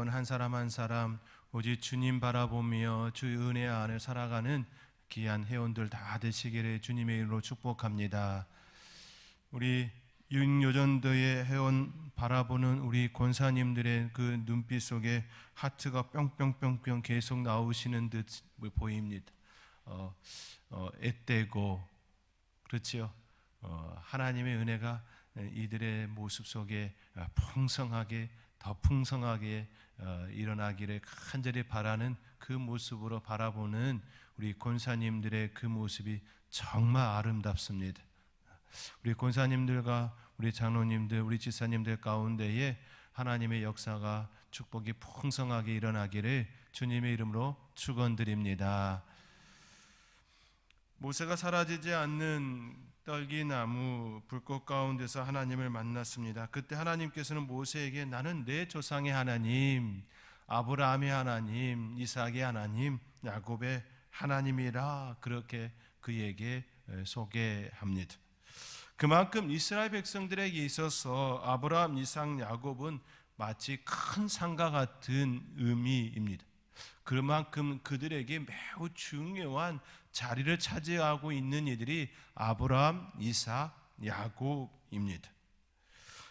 회원 한 사람 한 사람 오직 주님 바라보며 주의 은혜 안에 살아가는 귀한 회원들 다 되시기를 주님의 이름으로 축복합니다. 우리 윤여전도의 회원 바라보는 우리 권사님들의 그 눈빛 속에 하트가 뿅뿅뿅뿅 계속 나오시는 듯 보입니다. 앳되고 그렇지요. 하나님의 은혜가 이들의 모습 속에 풍성하게 더 풍성하게 일어나기를 간절히 바라는 그 모습으로 바라보는 우리 권사님들의 그 모습이 정말 아름답습니다. 우리 권사님들과 우리 장로님들, 우리 지사님들 가운데에 하나님의 역사가 축복이 풍성하게 일어나기를 주님의 이름으로 축원드립니다. 모세가 사라지지 않는 떨기나무 불꽃 가운데서 하나님을 만났습니다. 그때 하나님께서는 모세에게 나는 내 조상의 하나님, 아브라함의 하나님, 이삭의 하나님, 야곱의 하나님이라 그렇게 그에게 소개합니다. 그만큼 이스라엘 백성들에게 있어서 아브라함, 이삭, 야곱은 마치 큰 산과 같은 의미입니다. 그만큼 그들에게 매우 중요한 자리를 차지하고 있는 이들이 아브라함, 이삭, 야곱입니다.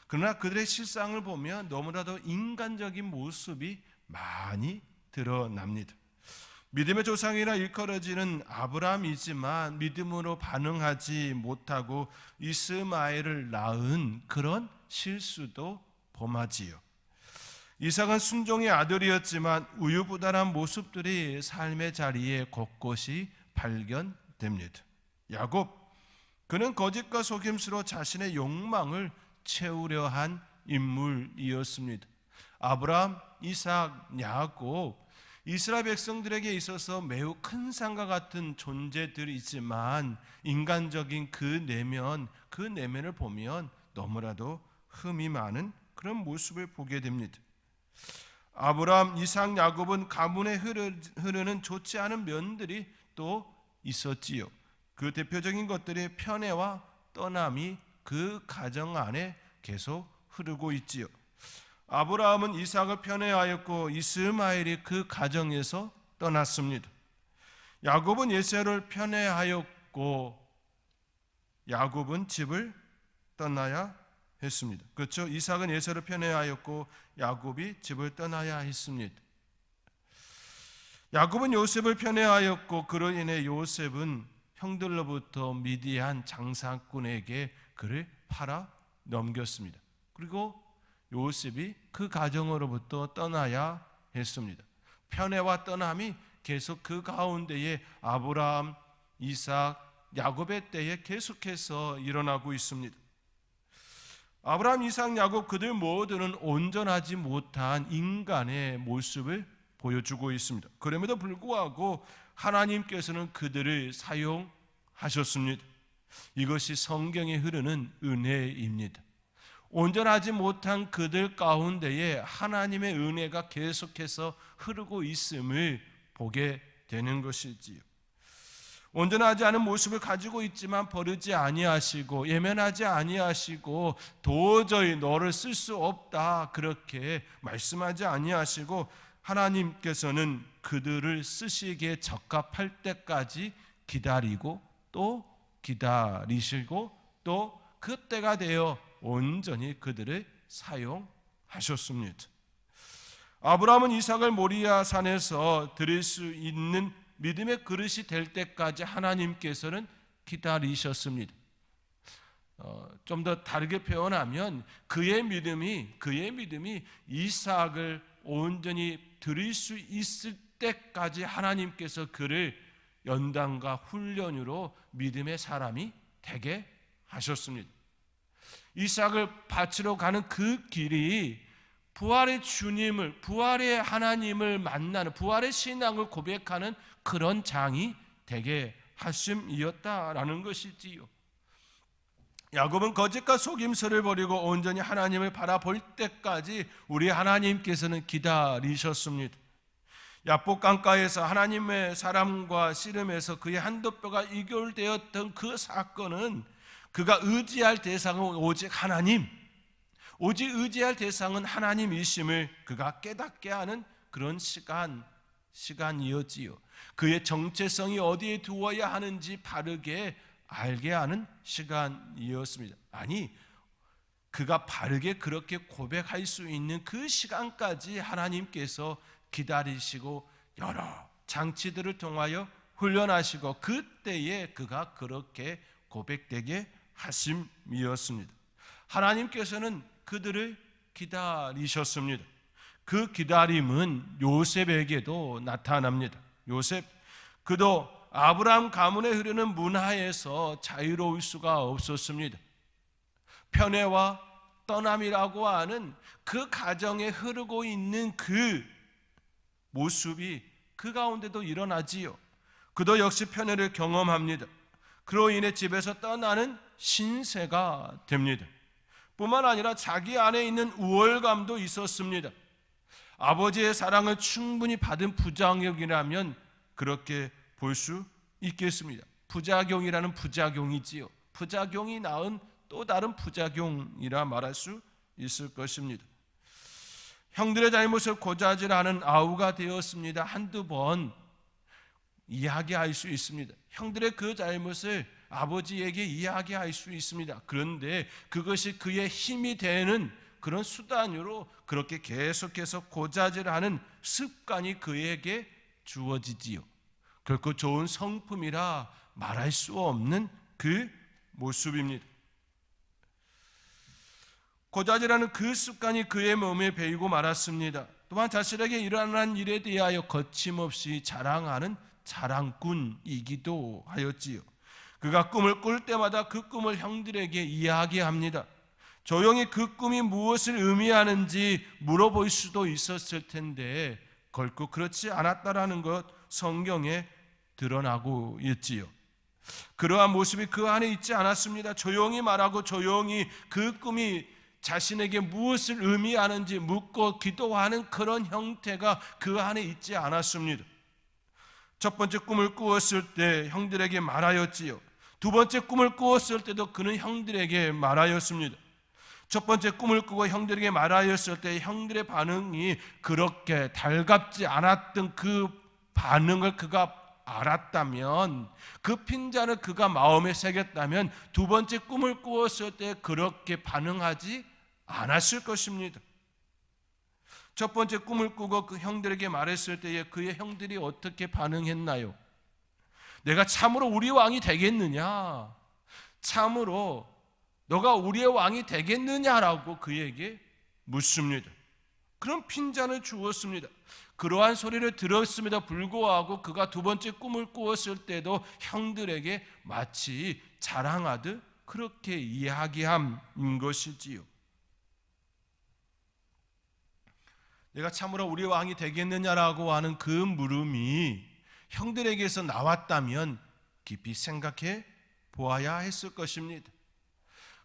그러나 그들의 실상을 보면 너무나도 인간적인 모습이 많이 드러납니다. 믿음의 조상이라 일컬어지는 아브라함이지만 믿음으로 반응하지 못하고 이스마엘을 낳은 그런 실수도 범하지요. 이삭은 순종의 아들이었지만 우유부단한 모습들이 삶의 자리에 곳곳이 발견됩니다. 야곱, 그는 거짓과 속임수로 자신의 욕망을 채우려 한 인물이었습니다. 아브라함, 이삭, 야곱, 이스라엘 백성들에게 있어서 매우 큰 산과 같은 존재들이지만 인간적인 그 내면을 보면 너무나도 흠이 많은 그런 모습을 보게 됩니다. 아브라함, 이삭, 야곱은 가문에 흐르는 좋지 않은 면들이 또 있었지요. 그 대표적인 것들이 편애와 떠남이 그 가정 안에 계속 흐르고 있지요. 아브라함은 이삭을 편애하였고 이스마엘이 그 가정에서 떠났습니다. 야곱은 에사를 편애하였고 야곱은 집을 떠나야 했습니다. 그렇죠? 이삭은 에사를 편애하였고 야곱이 집을 떠나야 했습니다. 야곱은 요셉을 편애하였고 그로 인해 요셉은 형들로부터 미디안 장사꾼에게 그를 팔아 넘겼습니다. 그리고 요셉이 그 가정으로부터 떠나야 했습니다. 편애와 떠남이 계속 그 가운데에 아브라함, 이삭, 야곱의 때에 계속해서 일어나고 있습니다. 아브라함, 이삭, 야곱 그들 모두는 온전하지 못한 인간의 모습을 보여주고 있습니다. 그럼에도 불구하고 하나님께서는 그들을 사용하셨습니다. 이것이 성경에 흐르는 은혜입니다. 온전하지 못한 그들 가운데에 하나님의 은혜가 계속해서 흐르고 있음을 보게 되는 것이지요. 온전하지 않은 모습을 가지고 있지만 버리지 아니하시고 예면하지 아니하시고 도저히 너를 쓸 수 없다 그렇게 말씀하지 아니하시고 하나님께서는 그들을 쓰시기에 적합할 때까지 기다리고 또 기다리시고 또 그때가 되어 온전히 그들을 사용하셨습니다. 아브라함은 이삭을 모리아 산에서 드릴 수 있는 믿음의 그릇이 될 때까지 하나님께서는 기다리셨습니다. 좀 더 다르게 표현하면 그의 믿음이 이삭을 온전히 드릴 수 있을 때까지 하나님께서 그를 연단과 훈련으로 믿음의 사람이 되게 하셨습니다. 이삭을 바치러 가는 그 길이 부활의 주님을, 부활의 하나님을 만나는, 부활의 신앙을 고백하는 그런 장이 되게 하심이었다라는 것이지요. 야곱은 거짓과 속임수를 버리고 온전히 하나님을 바라볼 때까지 우리 하나님께서는 기다리셨습니다. 야복 강가에서 하나님의 사람과 씨름에서 그의 한두 뼈가 이결되었던 그 사건은 그가 의지할 대상은 오직 하나님, 오직 의지할 대상은 하나님이심을 그가 깨닫게 하는 그런 시간이었지요. 그의 정체성이 어디에 두어야 하는지 바르게 알게 하는 시간이었습니다. 아니, 그가 바르게 그렇게 고백할 수 있는 그 시간까지 하나님께서 기다리시고 여러 장치들을 통하여 훈련하시고 그때에 그가 그렇게 고백되게 하심이었습니다. 하나님께서는 그들을 기다리셨습니다. 그 기다림은 요셉에게도 나타납니다. 요셉, 그도 아브라함 가문에 흐르는 문화에서 자유로울 수가 없었습니다. 편애와 떠남이라고 하는 그 가정에 흐르고 있는 그 모습이 그 가운데도 일어나지요. 그도 역시 편애를 경험합니다. 그로 인해 집에서 떠나는 신세가 됩니다. 뿐만 아니라 자기 안에 있는 우월감도 있었습니다. 아버지의 사랑을 충분히 받은 부작용이라면 그렇게 볼 수 있겠습니다. 부작용이라는 부작용이지요. 부작용이 낳은 또 다른 부작용이라 말할 수 있을 것입니다. 형들의 잘못을 고자질하는 아우가 되었습니다. 한두 번 이야기할 수 있습니다. 형들의 그 잘못을 아버지에게 이야기할 수 있습니다. 그런데 그것이 그의 힘이 되는 그런 수단으로 그렇게 계속해서 고자질하는 습관이 그에게 주어지지요. 결코 좋은 성품이라 말할 수 없는 그 모습입니다. 고자질하는 그 습관이 그의 몸에 배이고 말았습니다. 또한 자신에게 일어난 일에 대하여 거침없이 자랑하는 자랑꾼이기도 하였지요. 그가 꿈을 꿀 때마다 그 꿈을 형들에게 이야기합니다. 조용히 그 꿈이 무엇을 의미하는지 물어볼 수도 있었을 텐데 결코 그렇지 않았다라는 것 성경에 드러나고 있지요. 그러한 모습이 그 안에 있지 않았습니다. 조용히 말하고 조용히 그 꿈이 자신에게 무엇을 의미하는지 묻고 기도하는 그런 형태가 그 안에 있지 않았습니다. 첫 번째 꿈을 꾸었을 때 형들에게 말하였지요. 두 번째 꿈을 꾸었을 때도 그는 형들에게 말하였습니다. 첫 번째 꿈을 꾸고 형들에게 말하였을 때 형들의 반응이 그렇게 달갑지 않았던 그 반응을 그가 알았다면, 그 핀잔을 그가 마음에 새겼다면 두 번째 꿈을 꾸었을 때 그렇게 반응하지 않았을 것입니다. 첫 번째 꿈을 꾸고 그 형들에게 말했을 때에 그의 형들이 어떻게 반응했나요? 내가 참으로 우리 왕이 되겠느냐? 참으로 너가 우리의 왕이 되겠느냐라고 그에게 묻습니다. 그런 핀잔을 주었습니다. 그러한 소리를 들었음에도 불구하고 그가 두 번째 꿈을 꾸었을 때도 형들에게 마치 자랑하듯 그렇게 이야기함인 것이지요. 내가 참으로 우리 왕이 되겠느냐라고 하는 그 물음이 형들에게서 나왔다면 깊이 생각해 보아야 했을 것입니다.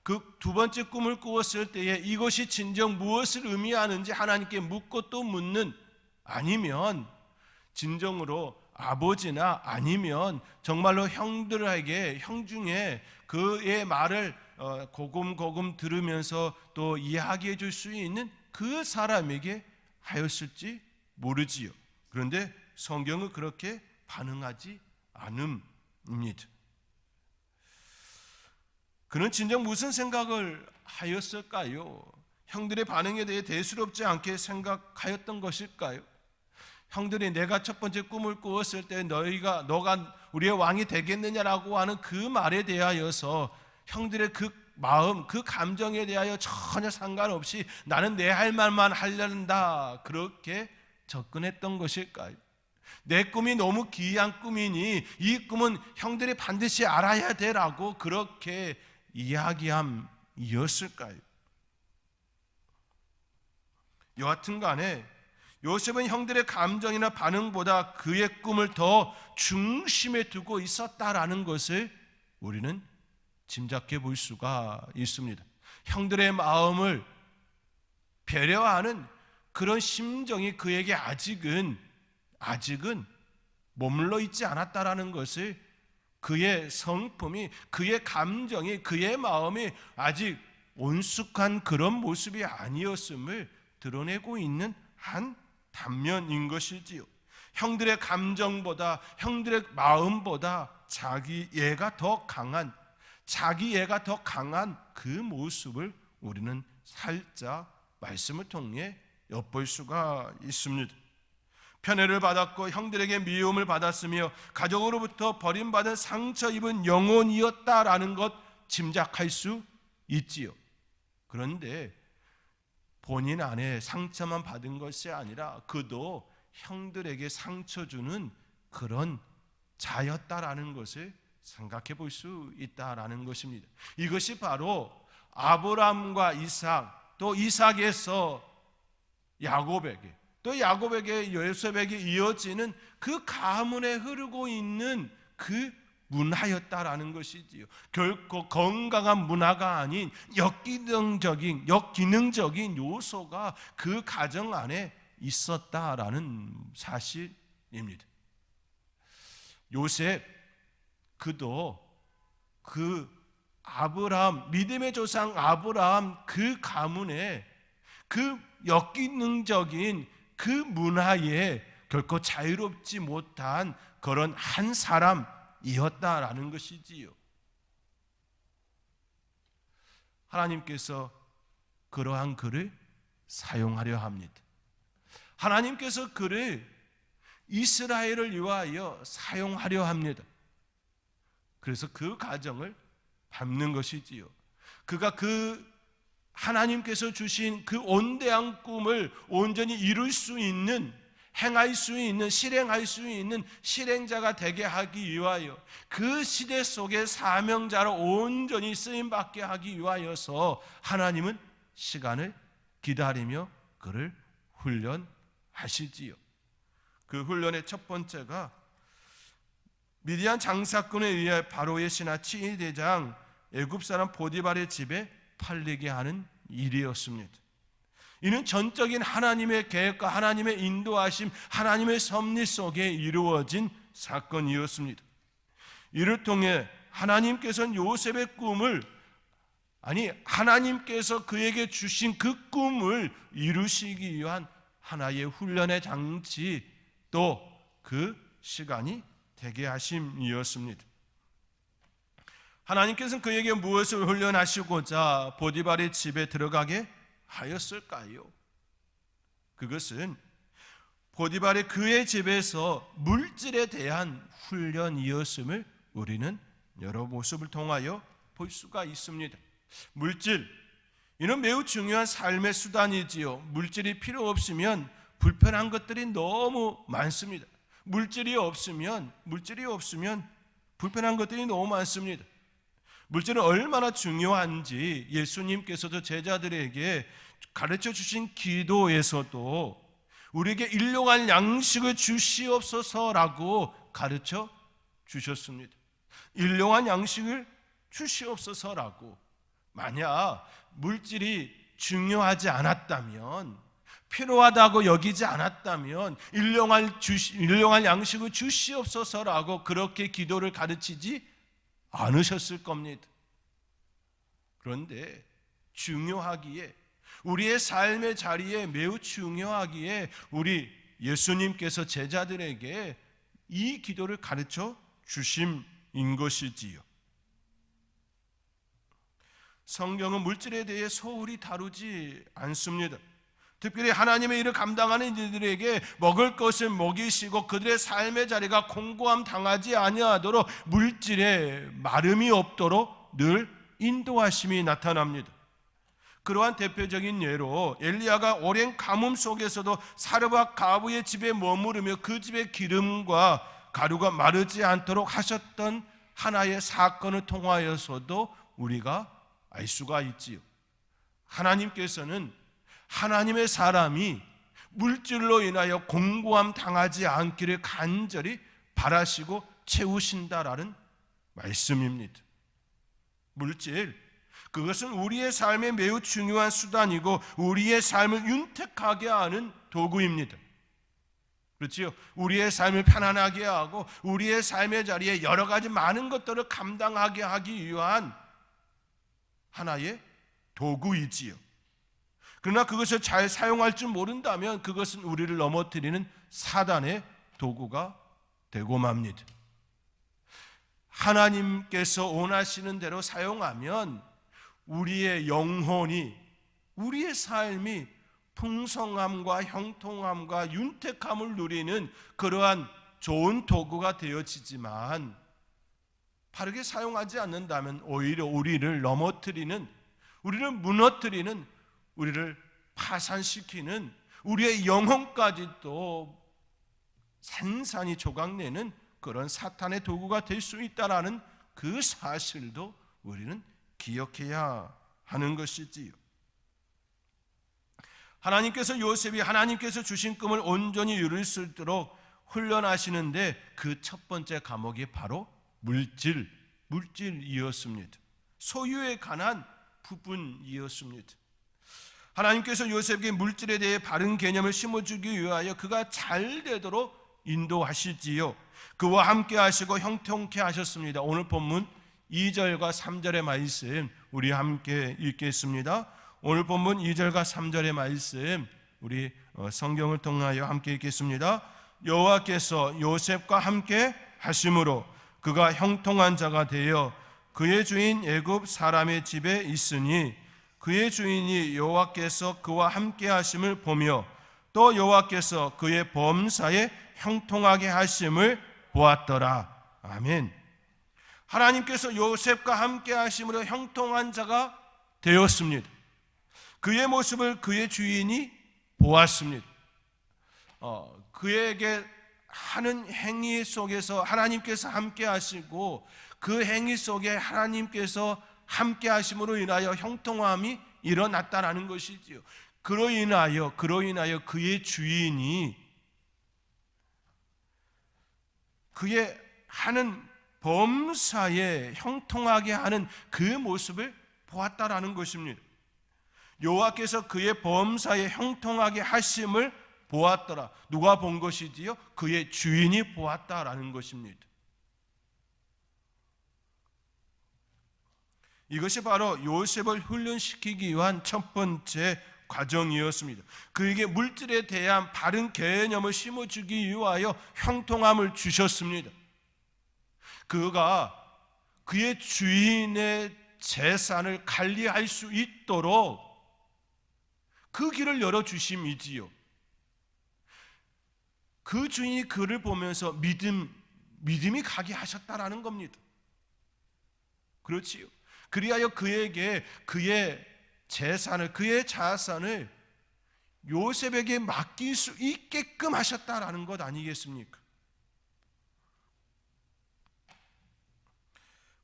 그 두 번째 꿈을 꾸었을 때에 이것이 진정 무엇을 의미하는지 하나님께 묻고 또 묻는, 아니면 진정으로 아버지나 아니면 정말로 형들에게, 형 중에 그의 말을 고금고금 들으면서 또 이야기해 줄 수 있는 그 사람에게 하였을지 모르지요. 그런데 성경은 그렇게 반응하지 않음입니다. 그는 진정 무슨 생각을 하였을까요? 형들의 반응에 대해 대수롭지 않게 생각하였던 것일까요? 형들이 내가 첫 번째 꿈을 꾸었을 때 너가 우리의 왕이 되겠느냐라고 하는 그 말에 대하여서 형들의 그 마음, 그 감정에 대하여 전혀 상관없이 나는 내 할 말만 하려는다, 그렇게 접근했던 것일까요? 내 꿈이 너무 귀한 꿈이니 이 꿈은 형들이 반드시 알아야 되라고 그렇게 이야기함이었을까요? 여하튼 간에 요셉은 형들의 감정이나 반응보다 그의 꿈을 더 중심에 두고 있었다라는 것을 우리는 짐작해 볼 수가 있습니다. 형들의 마음을 배려하는 그런 심정이 그에게 아직은 머물러 있지 않았다라는 것을, 그의 성품이, 그의 감정이, 그의 마음이 아직 온숙한 그런 모습이 아니었음을 드러내고 있는 한 단면인 것이지요. 형들의 감정보다, 형들의 마음보다 자기애가 더 강한 그 모습을 우리는 살짝 말씀을 통해 엿볼 수가 있습니다. 편애를 받았고 형들에게 미움을 받았으며 가족으로부터 버림받은 상처 입은 영혼이었다라는 것 짐작할 수 있지요. 그런데 본인 안에 상처만 받은 것이 아니라 그도 형들에게 상처 주는 그런 자였다라는 것을 생각해 볼 수 있다라는 것입니다. 이것이 바로 아브라함과 이삭, 또 이삭에서 야곱에게, 또 야곱에게 요셉에게 이어지는 그 가문에 흐르고 있는 그 문화였다라는 것이지요. 결코 건강한 문화가 아닌 역기능적인 요소가 그 가정 안에 있었다라는 사실입니다. 요셉, 그도 그 아브라함, 믿음의 조상 아브라함 그 가문에 그 역기능적인 그 문화에 결코 자유롭지 못한 그런 한 사람이었다라는 것이지요. 하나님께서 그러한 그를 사용하려 합니다. 하나님께서 그를 이스라엘을 위하여 사용하려 합니다. 그래서 그 가정을 밟는 것이지요. 그가 그 하나님께서 주신 그 온대한 꿈을 온전히 이룰 수 있는, 행할 수 있는, 실행할 수 있는 실행자가 되게 하기 위하여, 그 시대 속에 사명자로 온전히 쓰임받게 하기 위하여서 하나님은 시간을 기다리며 그를 훈련하시지요. 그 훈련의 첫 번째가 미디안 장사꾼에 의해 바로의 신하치 대장 애굽 사람 보디발의 집에 팔리게 하는 일이었습니다. 이는 전적인 하나님의 계획과 하나님의 인도하심, 하나님의 섭리 속에 이루어진 사건이었습니다. 이를 통해 하나님께서는 요셉의 꿈을, 하나님께서 그에게 주신 그 꿈을 이루시기 위한 하나의 훈련의 장치, 또 그 시간이 되게 하심이었습니다. 하나님께서는 그에게 무엇을 훈련하시고자 보디발의 집에 들어가게 하였을까요? 그것은 보디발이 그의 집에서 물질에 대한 훈련이었음을 우리는 여러 모습을 통하여 볼 수가 있습니다. 물질, 이는 매우 중요한 삶의 수단이지요. 물질이 필요 없으면 불편한 것들이 너무 많습니다. 물질이 없으면 불편한 것들이 너무 많습니다. 물질은 얼마나 중요한지 예수님께서도 제자들에게 가르쳐 주신 기도에서도 우리에게 일용할 양식을 주시옵소서라고 가르쳐 주셨습니다. 일용할 양식을 주시옵소서라고. 만약 물질이 중요하지 않았다면, 필요하다고 여기지 않았다면 일용할 양식을 주시옵소서라고 그렇게 기도를 가르치지 않으셨을 겁니다. 그런데 중요하기에, 우리의 삶의 자리에 매우 중요하기에 우리 예수님께서 제자들에게 이 기도를 가르쳐 주심인 것이지요. 성경은 물질에 대해 소홀히 다루지 않습니다. 특별히 하나님의 일을 감당하는 이들에게 먹을 것을 먹이시고 그들의 삶의 자리가 공고함 당하지 아니하도록 물질에 마름이 없도록 늘 인도하심이 나타납니다. 그러한 대표적인 예로 엘리야가 오랜 가뭄 속에서도 사르밧 가부의 집에 머무르며 그 집의 기름과 가루가 마르지 않도록 하셨던 하나의 사건을 통하여서도 우리가 알 수가 있지요. 하나님께서는 하나님의 사람이 물질로 인하여 공고함 당하지 않기를 간절히 바라시고 채우신다라는 말씀입니다. 물질, 그것은 우리의 삶에 매우 중요한 수단이고 우리의 삶을 윤택하게 하는 도구입니다. 그렇지요? 우리의 삶을 편안하게 하고 우리의 삶의 자리에 여러 가지 많은 것들을 감당하게 하기 위한 하나의 도구이지요. 그러나 그것을 잘 사용할 줄 모른다면 그것은 우리를 넘어뜨리는 사단의 도구가 되고 맙니다. 하나님께서 원하시는 대로 사용하면 우리의 영혼이, 우리의 삶이 풍성함과 형통함과 윤택함을 누리는 그러한 좋은 도구가 되어지지만, 바르게 사용하지 않는다면 오히려 우리를 넘어뜨리는, 우리를 무너뜨리는, 우리를 파산시키는, 우리의 영혼까지도 산산이 조각내는 그런 사탄의 도구가 될 수 있다라는 그 사실도 우리는 기억해야 하는 것이지요. 하나님께서 요셉이 하나님께서 주신 꿈을 온전히 이룰 수 있도록 훈련하시는데 그 첫 번째 과목이 바로 물질이었습니다. 소유에 관한 부분이었습니다. 하나님께서 요셉에게 물질에 대해 바른 개념을 심어주기 위하여 그가 잘 되도록 인도하시지요. 그와 함께 하시고 형통케 하셨습니다. 오늘 본문 2절과 3절의 말씀 우리 함께 읽겠습니다. 오늘 본문 2절과 3절의 말씀 우리 성경을 통하여 함께 읽겠습니다. 여호와께서 요셉과 함께 하심으로 그가 형통한 자가 되어 그의 주인 애굽 사람의 집에 있으니 그의 주인이 여호와께서 그와 함께 하심을 보며 또 여호와께서 그의 범사에 형통하게 하심을 보았더라. 아멘. 하나님께서 요셉과 함께 하심으로 형통한 자가 되었습니다. 그의 모습을 그의 주인이 보았습니다. 그에게 하는 행위 속에서 하나님께서 함께 하시고 그 행위 속에 하나님께서 함께 하심으로 인하여 형통함이 일어났다라는 것이지요. 그로 인하여 그의 주인이 그의 하는 범사에 형통하게 하는 그 모습을 보았다라는 것입니다. 여호와께서 그의 범사에 형통하게 하심을 보았더라. 누가 본 것이지요? 그의 주인이 보았다라는 것입니다. 이것이 바로 요셉을 훈련시키기 위한 첫 번째 과정이었습니다. 그에게 물질에 대한 바른 개념을 심어주기 위하여 형통함을 주셨습니다. 그가 그의 주인의 재산을 관리할 수 있도록 그 길을 열어주심이지요. 그 주인이 그를 보면서 믿음이 가게 하셨다라는 겁니다. 그렇지요. 그리하여 그에게 그의 재산을, 그의 자산을 요셉에게 맡길 수 있게끔 하셨다라는 것 아니겠습니까?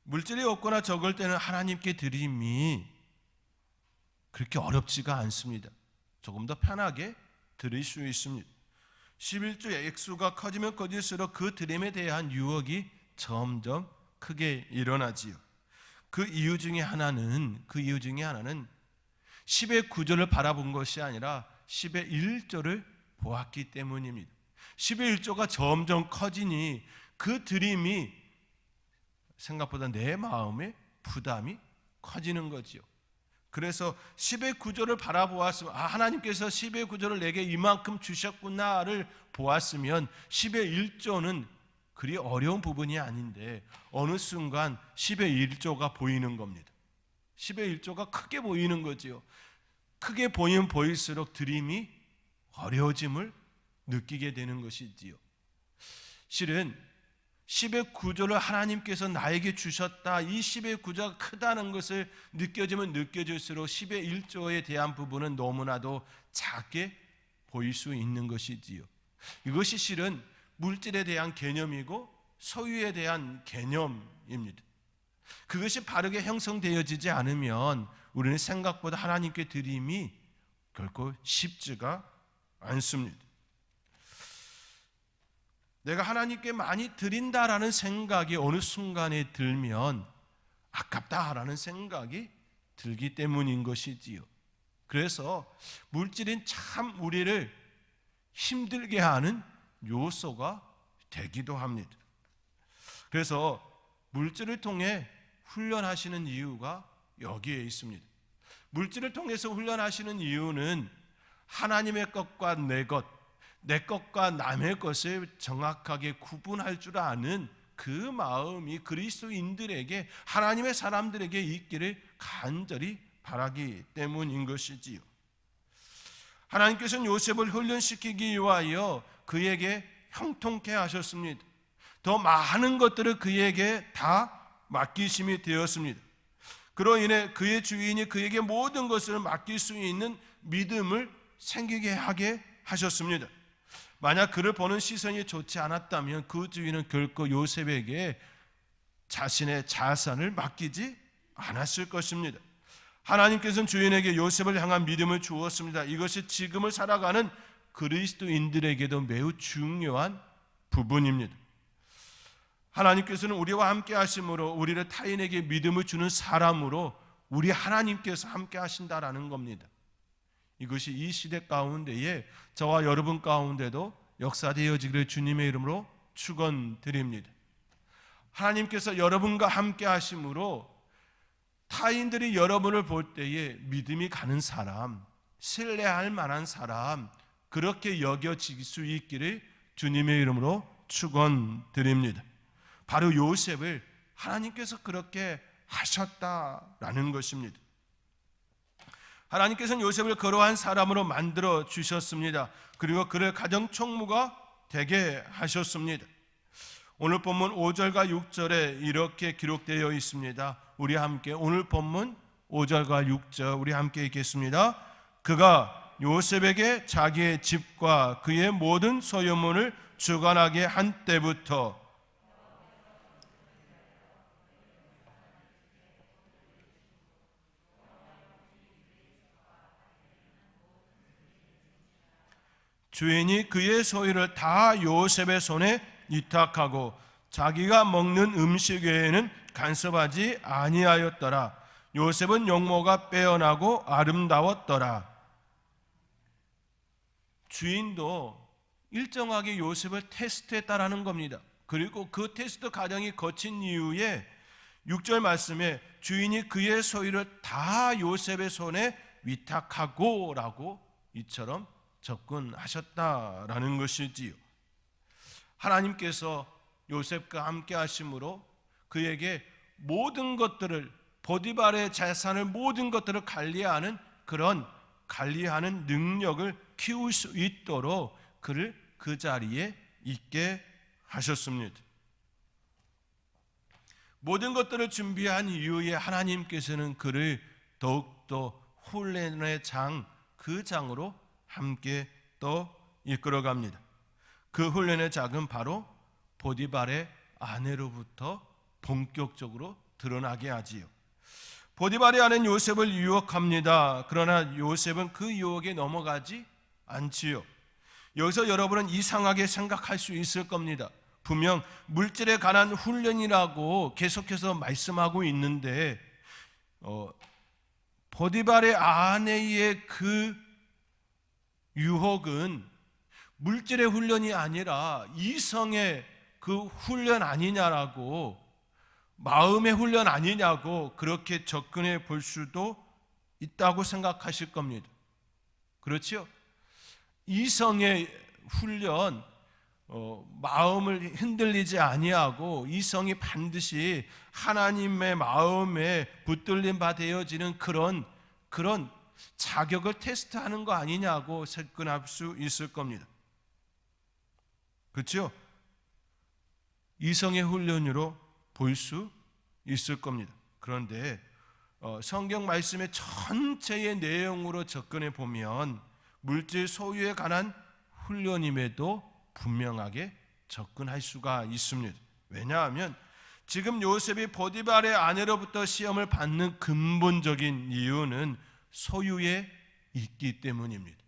물질이 없거나 적을 때는 하나님께 드림이 그렇게 어렵지가 않습니다. 조금 더 편하게 드릴 수 있습니다. 11조의 액수가 커지면 커질수록 그 드림에 대한 유혹이 점점 크게 일어나지요. 그 이유 중에 하나는 10의 9조를 바라본 것이 아니라 10의 1조를 보았기 때문입니다. 10의 1조가 점점 커지니 그 드림이 생각보다 내 마음의 부담이 커지는 거지요. 그래서 10의 9조를 바라보았으면 하나님께서 10의 9조를 내게 이만큼 주셨구나를 보았으면 10의 1조는 그리 어려운 부분이 아닌데 어느 순간 10의 1조가 보이는 겁니다. 10의 1조가 크게 보이는 거지요. 크게 보이면 보일수록 드림이 어려워짐을 느끼게 되는 것이지요. 실은 10의 9조를 하나님께서 나에게 주셨다, 이 10의 9조가 크다는 것을 느껴지면 느껴질수록 10의 1조에 대한 부분은 너무나도 작게 보일 수 있는 것이지요. 이것이 실은 물질에 대한 개념이고 소유에 대한 개념입니다. 그것이 바르게 형성되어지지 않으면 우리는 생각보다 하나님께 드림이 결코 쉽지가 않습니다. 내가 하나님께 많이 드린다라는 생각이 어느 순간에 들면 아깝다라는 생각이 들기 때문인 것이지요. 그래서 물질은 참 우리를 힘들게 하는 요소가 되기도 합니다. 그래서 물질을 통해 훈련하시는 이유가 여기에 있습니다. 물질을 통해서 훈련하시는 이유는 하나님의 것과 내 것과 남의 것을 정확하게 구분할 줄 아는 그 마음이 그리스도인들에게, 하나님의 사람들에게 있기를 간절히 바라기 때문인 것이지요. 하나님께서는 요셉을 훈련시키기 위하여 그에게 형통케 하셨습니다. 더 많은 것들을 그에게 다 맡기심이 되었습니다. 그로 인해 그의 주인이 그에게 모든 것을 맡길 수 있는 믿음을 생기게 하게 하셨습니다. 만약 그를 보는 시선이 좋지 않았다면 그 주인은 결코 요셉에게 자신의 자산을 맡기지 않았을 것입니다. 하나님께서는 주인에게 요셉을 향한 믿음을 주었습니다. 이것이 지금을 살아가는 그리스도인들에게도 매우 중요한 부분입니다. 하나님께서는 우리와 함께 하심으로 우리를 타인에게 믿음을 주는 사람으로 우리 하나님께서 함께 하신다라는 겁니다. 이것이 이 시대 가운데에 저와 여러분 가운데도 역사되어지기를 주님의 이름으로 축원드립니다. 하나님께서 여러분과 함께 하심으로 타인들이 여러분을 볼 때에 믿음이 가는 사람, 신뢰할 만한 사람, 그렇게 여겨질 수 있기를 주님의 이름으로 축원드립니다. 바로 요셉을 하나님께서 그렇게 하셨다라는 것입니다. 하나님께서는 요셉을 그러한 사람으로 만들어 주셨습니다. 그리고 그를 가정 총무가 되게 하셨습니다. 오늘 본문 5절과 6절에 이렇게 기록되어 있습니다. 우리 함께 오늘 본문 5절과 6절 우리 함께 읽겠습니다. 그가 요셉에게 자기의 집과 그의 모든 소유물을 주관하게 한 때부터 주인이 그의 소유를 다 요셉의 손에 위탁하고 자기가 먹는 음식 외에는 간섭하지 아니하였더라. 요셉은 용모가 빼어나고 아름다웠더라. 주인도 일정하게 요셉을 테스트했다라는 겁니다. 그리고 그 테스트 과정이 거친 이후에 6절 말씀에 주인이 그의 소유를 다 요셉의 손에 위탁하고 라고 이처럼 접근하셨다라는 것이지요. 하나님께서 요셉과 함께 하심으로 그에게 모든 것들을, 보디발의 재산을 모든 것들을 관리하는 그런 관리하는 능력을 키울 수 있도록 그를 그 자리에 있게 하셨습니다. 모든 것들을 준비한 이후에 하나님께서는 그를 더욱더 훈련의 장, 그 장으로 함께 또 이끌어갑니다. 그 훈련의 장은 바로 보디발의 아내로부터 본격적으로 드러나게 하지요. 보디발의 아내는 요셉을 유혹합니다. 그러나 요셉은 그 유혹에 넘어가지 않지요. 여기서 여러분은 이상하게 생각할 수 있을 겁니다. 분명 물질에 관한 훈련이라고 계속해서 말씀하고 있는데 보디발의 아내의 그 유혹은 물질의 훈련이 아니라 이성의 그 훈련 아니냐라고, 마음의 훈련 아니냐고 그렇게 접근해 볼 수도 있다고 생각하실 겁니다. 그렇죠? 이성의 훈련, 마음을 흔들리지 아니하고 이성이 반드시 하나님의 마음에 붙들림 바 되어지는 그런 자격을 테스트하는 거 아니냐고 접근할 수 있을 겁니다. 그렇죠? 이성의 훈련으로 볼 수 있을 겁니다. 그런데 성경 말씀의 전체의 내용으로 접근해 보면 물질 소유에 관한 훈련임에도 분명하게 접근할 수가 있습니다. 왜냐하면 지금 요셉이 보디발의 아내로부터 시험을 받는 근본적인 이유는 소유에 있기 때문입니다.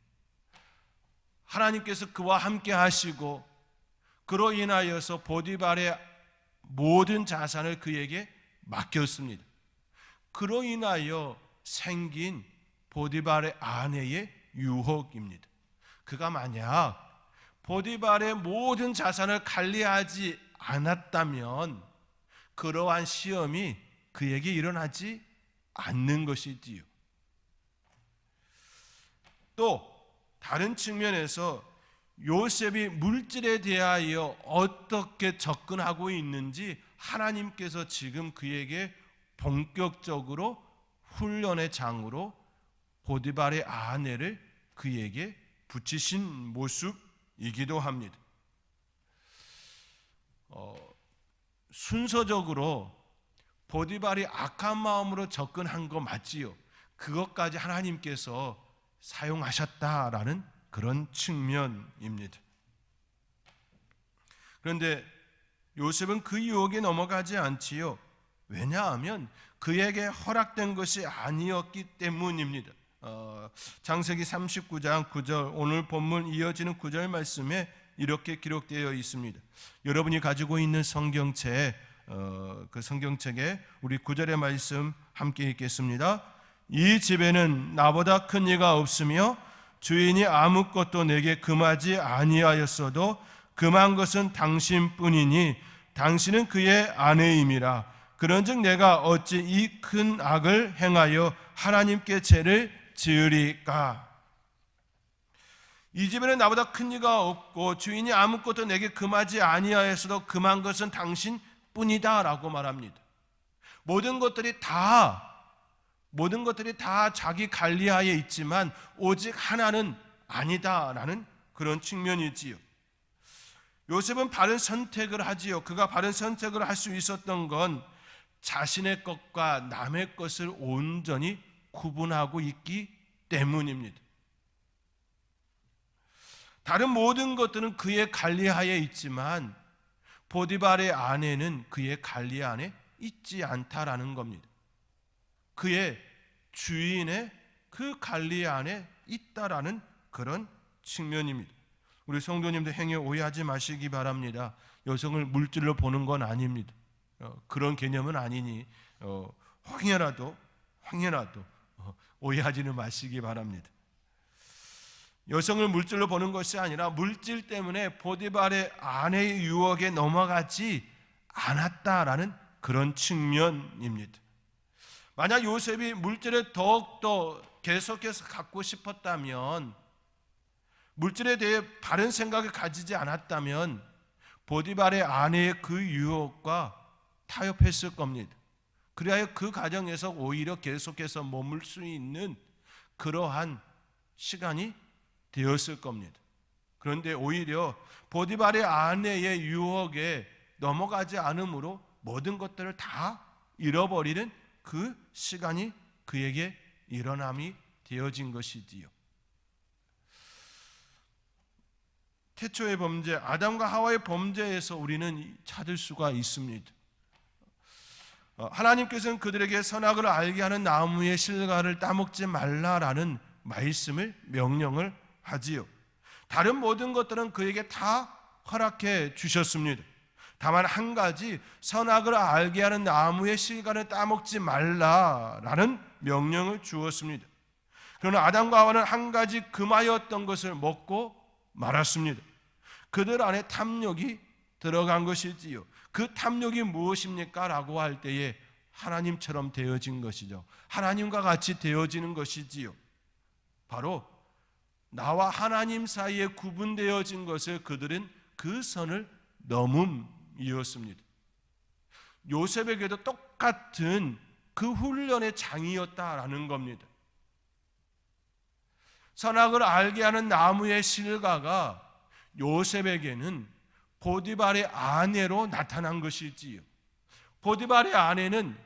하나님께서 그와 함께 하시고 그로 인하여서 보디발의 모든 자산을 그에게 맡겼습니다. 그로 인하여 생긴 보디발의 아내의 유혹입니다. 그가 만약 보디발의 모든 자산을 관리하지 않았다면 그러한 시험이 그에게 일어나지 않는 것이지요. 또 다른 측면에서 요셉이 물질에 대하여 어떻게 접근하고 있는지 하나님께서 지금 그에게 본격적으로 훈련의 장으로 보디발의 아내를 그에게 붙이신 모습이기도 합니다. 순서적으로 보디발이 악한 마음으로 접근한 거 맞지요. 그것까지 하나님께서 사용하셨다라는 그런 측면입니다. 그런데 요셉은 그 유혹에 넘어가지 않지요. 왜냐하면 그에게 허락된 것이 아니었기 때문입니다. 창세기 39장 9절, 오늘 본문 이어지는 9절 말씀에 이렇게 기록되어 있습니다. 여러분이 가지고 있는 성경책, 그 성경책에 우리 9절의 말씀 함께 읽겠습니다. 이 집에는 나보다 큰 이가 없으며 주인이 아무것도 내게 금하지 아니하였어도 금한 것은 당신뿐이니 당신은 그의 아내임이라. 그런즉 내가 어찌 이 큰 악을 행하여 하나님께 죄를 지으리까? 이 집에는 나보다 큰 이가 없고 주인이 아무것도 내게 금하지 아니하였어도 금한 것은 당신뿐이다 라고 말합니다. 모든 것들이 다 자기 관리하에 있지만 오직 하나는 아니다라는 그런 측면이지요. 요셉은 바른 선택을 하지요. 그가 바른 선택을 할 수 있었던 건 자신의 것과 남의 것을 온전히 구분하고 있기 때문입니다. 다른 모든 것들은 그의 관리하에 있지만 보디발의 아내는 그의 관리 안에 있지 않다라는 겁니다. 그의 주인의 그 관리 안에 있다라는 그런 측면입니다. 우리 성도님들 행여 오해하지 마시기 바랍니다. 여성을 물질로 보는 건 아닙니다. 그런 개념은 아니니 황해라도 오해하지는 마시기 바랍니다. 여성을 물질로 보는 것이 아니라 물질 때문에 보디발의 아내의 유혹에 넘어가지 않았다라는 그런 측면입니다. 만약 요셉이 물질을 더욱더 계속해서 갖고 싶었다면, 물질에 대해 바른 생각을 가지지 않았다면 보디발의 아내의 그 유혹과 타협했을 겁니다. 그래야 그 가정에서 오히려 계속해서 머물 수 있는 그러한 시간이 되었을 겁니다. 그런데 오히려 보디발의 아내의 유혹에 넘어가지 않으므로 모든 것들을 다 잃어버리는 그 시간이 그에게 일어남이 되어진 것이지요. 태초의 범죄, 아담과 하와의 범죄에서 우리는 찾을 수가 있습니다. 하나님께서는 그들에게 선악을 알게 하는 나무의 실과를 따먹지 말라라는 말씀을 명령을 하지요. 다른 모든 것들은 그에게 다 허락해 주셨습니다. 다만 한 가지, 선악을 알게 하는 나무의 실과를 따먹지 말라라는 명령을 주었습니다. 그러나 아담과 하와는 한 가지 금하였던 것을 먹고 말았습니다. 그들 안에 탐욕이 들어간 것이지요. 그 탐욕이 무엇입니까? 라고 할 때에 하나님처럼 되어진 것이죠. 하나님과 같이 되어지는 것이지요. 바로 나와 하나님 사이에 구분되어진 것을 그들은 그 선을 넘음이었습니다. 요셉에게도 똑같은 그 훈련의 장이었다라는 겁니다. 선악을 알게 하는 나무의 실과가 요셉에게는 보디발의 아내로 나타난 것이지요. 보디발의 아내는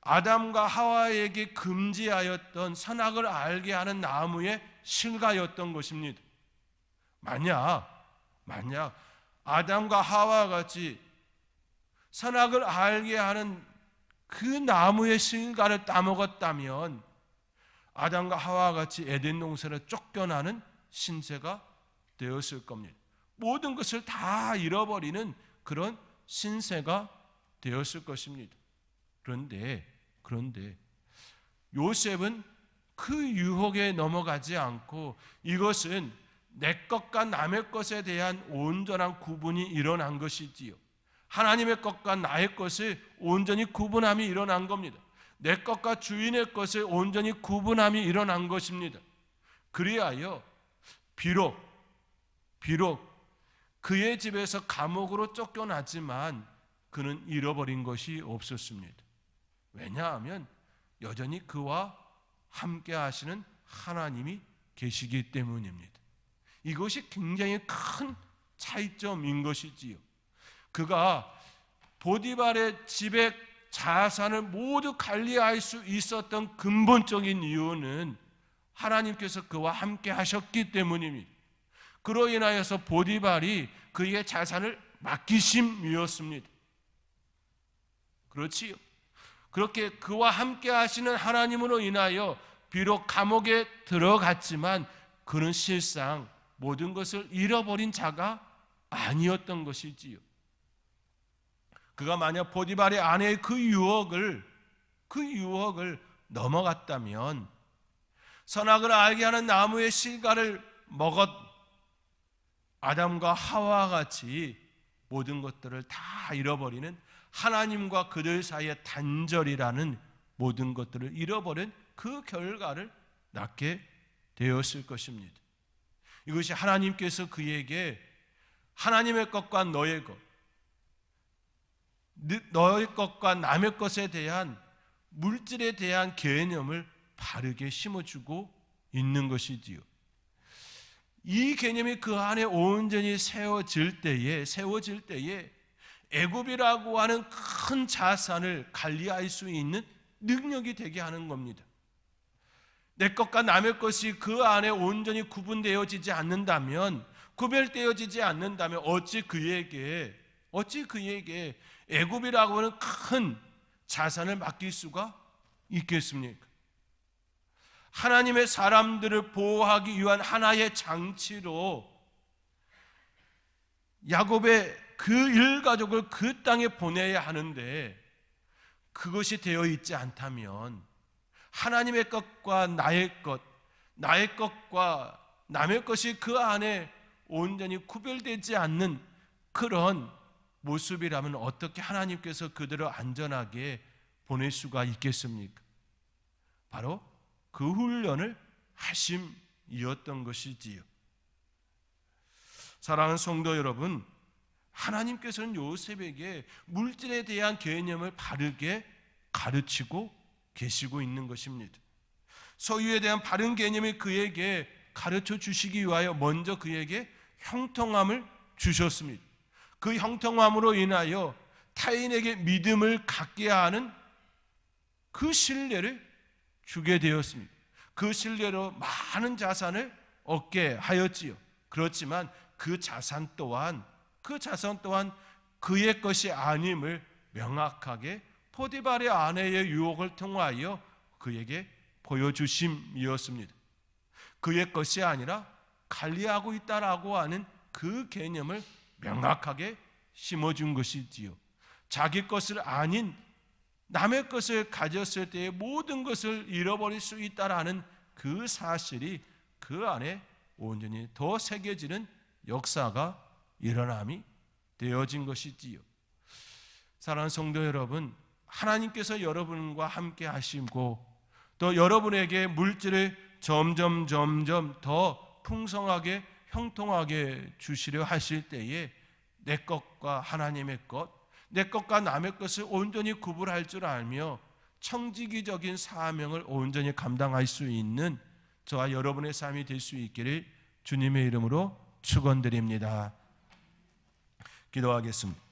아담과 하와에게 금지하였던 선악을 알게 하는 나무의 실과였던 것입니다. 만약 아담과 하와와 같이 선악을 알게 하는 그 나무의 실과를 따먹었다면 아담과 하와와 같이 에덴 동산에 쫓겨나는 신세가 되었을 겁니다. 모든 것을 다 잃어버리는 그런 신세가 되었을 것입니다. 그런데 요셉은 그 유혹에 넘어가지 않고 이것은 내 것과 남의 것에 대한 온전한 구분이 일어난 것이지요. 하나님의 것과 나의 것을 온전히 구분함이 일어난 겁니다. 내 것과 주인의 것을 온전히 구분함이 일어난 것입니다. 그리하여 비록 그의 집에서 감옥으로 쫓겨났지만 그는 잃어버린 것이 없었습니다. 왜냐하면 여전히 그와 함께 하시는 하나님이 계시기 때문입니다. 이것이 굉장히 큰 차이점인 것이지요. 그가 보디발의 집의 자산을 모두 관리할 수 있었던 근본적인 이유는 하나님께서 그와 함께 하셨기 때문입니다. 그로 인하여서 보디발이 그의 자산을 맡기심이었습니다. 그렇지요. 그렇게 그와 함께 하시는 하나님으로 인하여 비록 감옥에 들어갔지만 그는 실상 모든 것을 잃어버린 자가 아니었던 것이지요. 그가 만약 보디발의 아내의 그 유혹을 넘어갔다면 선악을 알게 하는 나무의 실과를 먹었 아담과 하와와 같이 모든 것들을 다 잃어버리는 하나님과 그들 사이의 단절이라는 모든 것들을 잃어버린 그 결과를 낳게 되었을 것입니다. 이것이 하나님께서 그에게 하나님의 것과 너의 것과 남의 것에 대한 물질에 대한 개념을 바르게 심어주고 있는 것이지요. 이 개념이 그 안에 온전히 세워질 때에 애굽이라고 하는 큰 자산을 관리할 수 있는 능력이 되게 하는 겁니다. 내 것과 남의 것이 그 안에 온전히 구별되어지지 않는다면 어찌 그에게 애굽이라고 하는 큰 자산을 맡길 수가 있겠습니까? 하나님의 사람들을 보호하기 위한 하나의 장치로 야곱의 그 일가족을 그 땅에 보내야 하는데 그것이 되어 있지 않다면 하나님의 것과 나의 것과 남의 것이 그 안에 온전히 구별되지 않는 그런 모습이라면 어떻게 하나님께서 그들을 안전하게 보낼 수가 있겠습니까? 바로 그 훈련을 하심이었던 것이지요. 사랑하는 성도 여러분, 하나님께서는 요셉에게 물질에 대한 개념을 바르게 가르치고 계시고 있는 것입니다. 소유에 대한 바른 개념이 그에게 가르쳐 주시기 위하여 먼저 그에게 형통함을 주셨습니다. 그 형통함으로 인하여 타인에게 믿음을 갖게 하는 그 신뢰를 주게 되었습니다. 그 신뢰로 많은 자산을 얻게 하였지요. 그렇지만 그 자산 또한 그의 것이 아님을 명확하게 포디발의 아내의 유혹을 통하여 그에게 보여주심이었습니다. 그의 것이 아니라 관리하고 있다라고 하는 그 개념을 명확하게 심어준 것이지요. 자기 것을 아닌 남의 것을 가졌을 때의 모든 것을 잃어버릴 수 있다라는 그 사실이 그 안에 온전히 더 새겨지는 역사가 일어남이 되어진 것이지요. 사랑하는 성도 여러분, 하나님께서 여러분과 함께 하시고 또 여러분에게 물질을 점점 더 풍성하게 형통하게 주시려 하실 때에 내 것과 하나님의 것, 내 것과 남의 것을 온전히 구분할 줄 알며 청지기적인 사명을 온전히 감당할 수 있는 저와 여러분의 삶이 될 수 있기를 주님의 이름으로 축원드립니다. 기도하겠습니다.